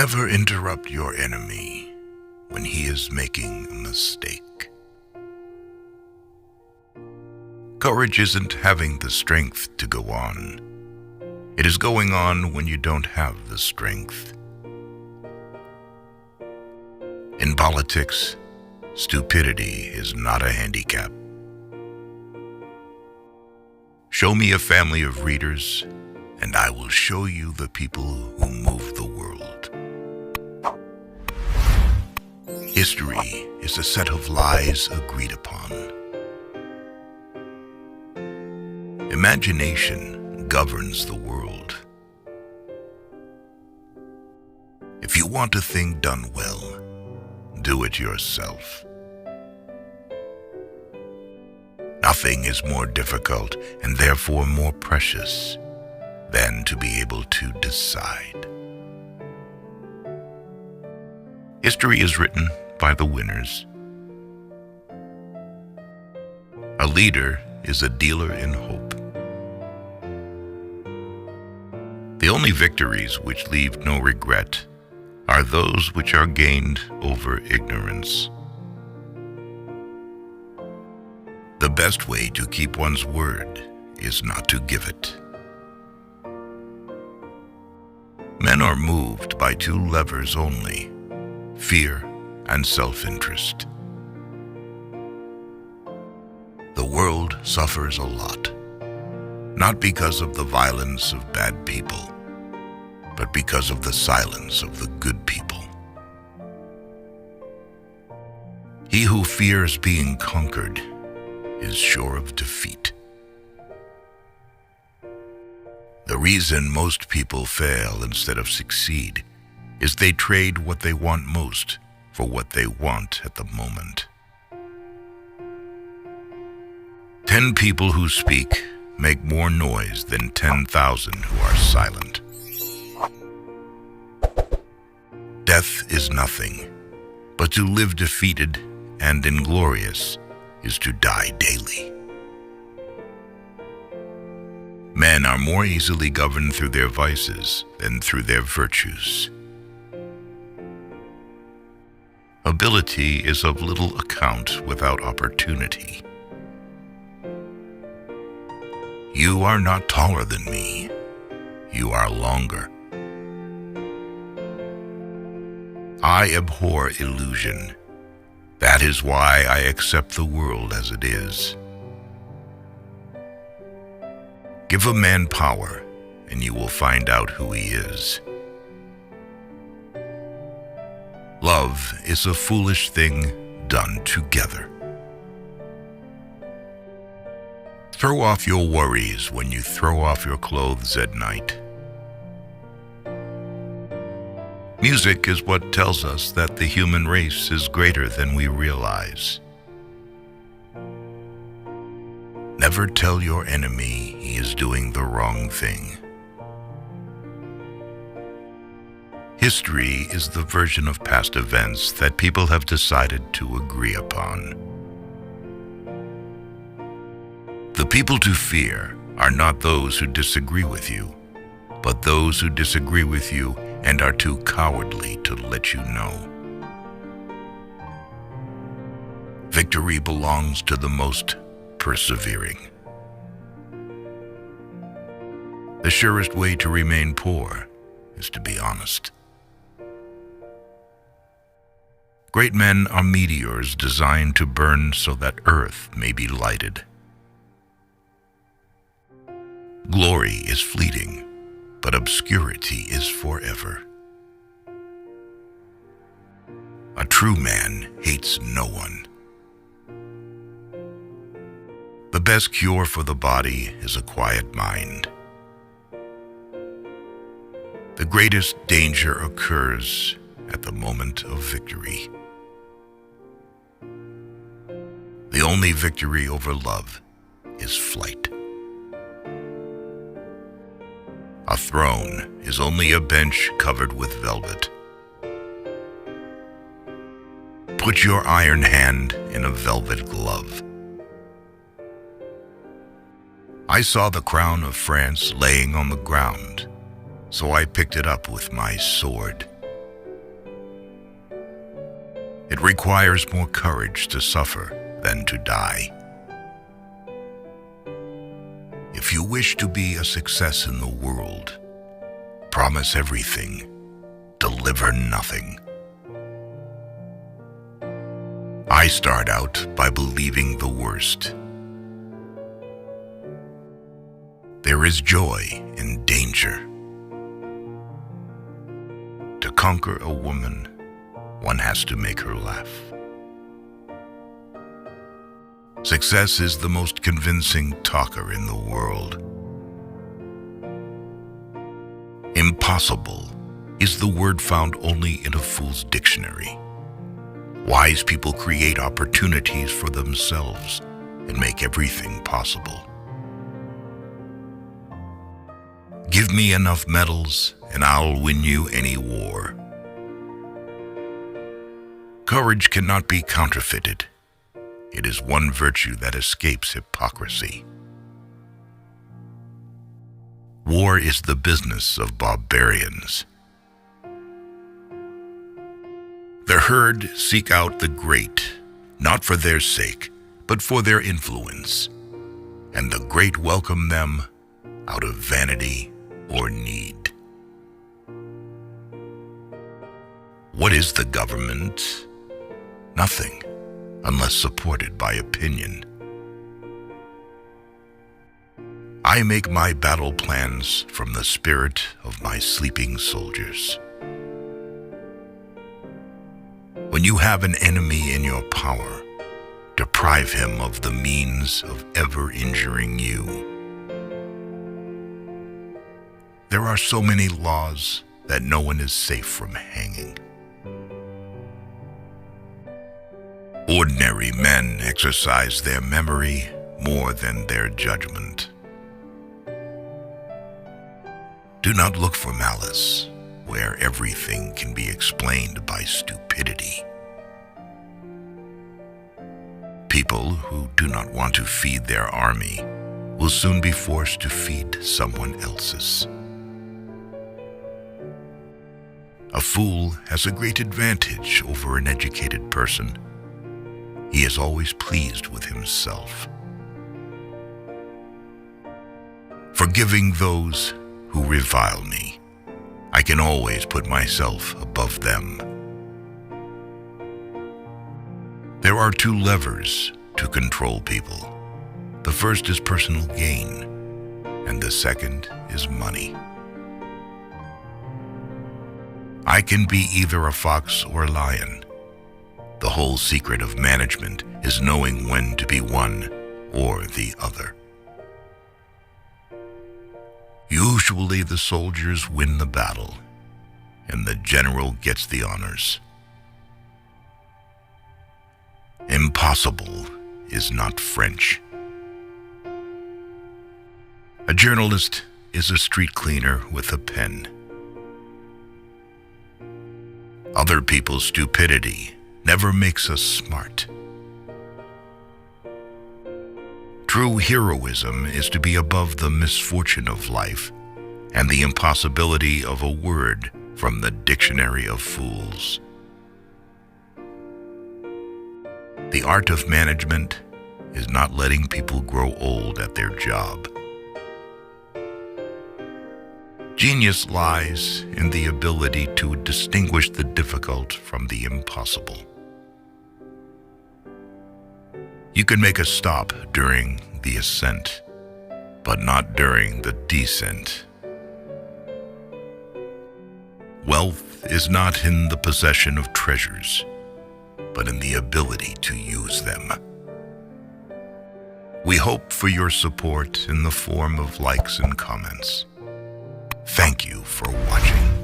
Never interrupt your enemy when he is making a mistake. Courage isn't having the strength to go on. It is going on when you don't have the strength. In politics, stupidity is not a handicap. Show me a family of readers, and I will show you the people who move the world. History is a set of lies agreed upon. Imagination governs the world. If you want a thing done well, do it yourself. Nothing is more difficult and therefore more precious than to be able to decide. History is written by the winners. A leader is a dealer in hope. The only victories which leave no regret are those which are gained over ignorance. The best way to keep one's word is not to give it. Men are moved by two levers only: fear and self-interest. The world suffers a lot, not because of the violence of bad people, but because of the silence of the good people. He who fears being conquered is sure of defeat. The reason most people fail instead of succeed is they trade what they want most for what they want at the moment. 10 people who speak make more noise than 10,000 who are silent. Death is nothing, but to live defeated and inglorious is to die daily. Men are more easily governed through their vices than through their virtues. Ability is of little account without opportunity. You are not taller than me. You are longer. I abhor illusion. That is why I accept the world as it is. Give a man power, and you will find out who he is. Love is a foolish thing done together. Throw off your worries when you throw off your clothes at night. Music is what tells us that the human race is greater than we realize. Never tell your enemy he is doing the wrong thing. History is the version of past events that people have decided to agree upon. The people to fear are not those who disagree with you, but those who disagree with you and are too cowardly to let you know. Victory belongs to the most persevering. The surest way to remain poor is to be honest. Great men are meteors designed to burn so that earth may be lighted. Glory is fleeting, but obscurity is forever. A true man hates no one. The best cure for the body is a quiet mind. The greatest danger occurs at the moment of victory. The only victory over love is flight. A throne is only a bench covered with velvet. Put your iron hand in a velvet glove. I saw the crown of France laying on the ground, so I picked it up with my sword. It requires more courage to suffer than to die. If you wish to be a success in the world, promise everything, deliver nothing. I start out by believing the worst. There is joy in danger. To conquer a woman, one has to make her laugh. Success is the most convincing talker in the world. Impossible is the word found only in a fool's dictionary. Wise people create opportunities for themselves and make everything possible. Give me enough medals and I'll win you any war. Courage cannot be counterfeited. It is one virtue that escapes hypocrisy. War is the business of barbarians. The herd seek out the great, not for their sake, but for their influence, and the great welcome them out of vanity or need. What is the government? Nothing, unless supported by opinion. I make my battle plans from the spirit of my sleeping soldiers. When you have an enemy in your power, deprive him of the means of ever injuring you. There are so many laws that no one is safe from hanging. Ordinary men exercise their memory more than their judgment. Do not look for malice where everything can be explained by stupidity. People who do not want to feed their army will soon be forced to feed someone else's. A fool has a great advantage over an educated person. He is always pleased with himself. Forgiving those who revile me, I can always put myself above them. There are two levers to control people. The first is personal gain, and the second is money. I can be either a fox or a lion. The whole secret of management is knowing when to be one or the other. Usually the soldiers win the battle, and the general gets the honors. Impossible is not French. A journalist is a street cleaner with a pen. Other people's stupidity never makes us smart. True heroism is to be above the misfortune of life and the impossibility of a word from the dictionary of fools. The art of management is not letting people grow old at their job. Genius lies in the ability to distinguish the difficult from the impossible. You can make a stop during the ascent, but not during the descent. Wealth is not in the possession of treasures, but in the ability to use them. We hope for your support in the form of likes and comments. Thank you for watching.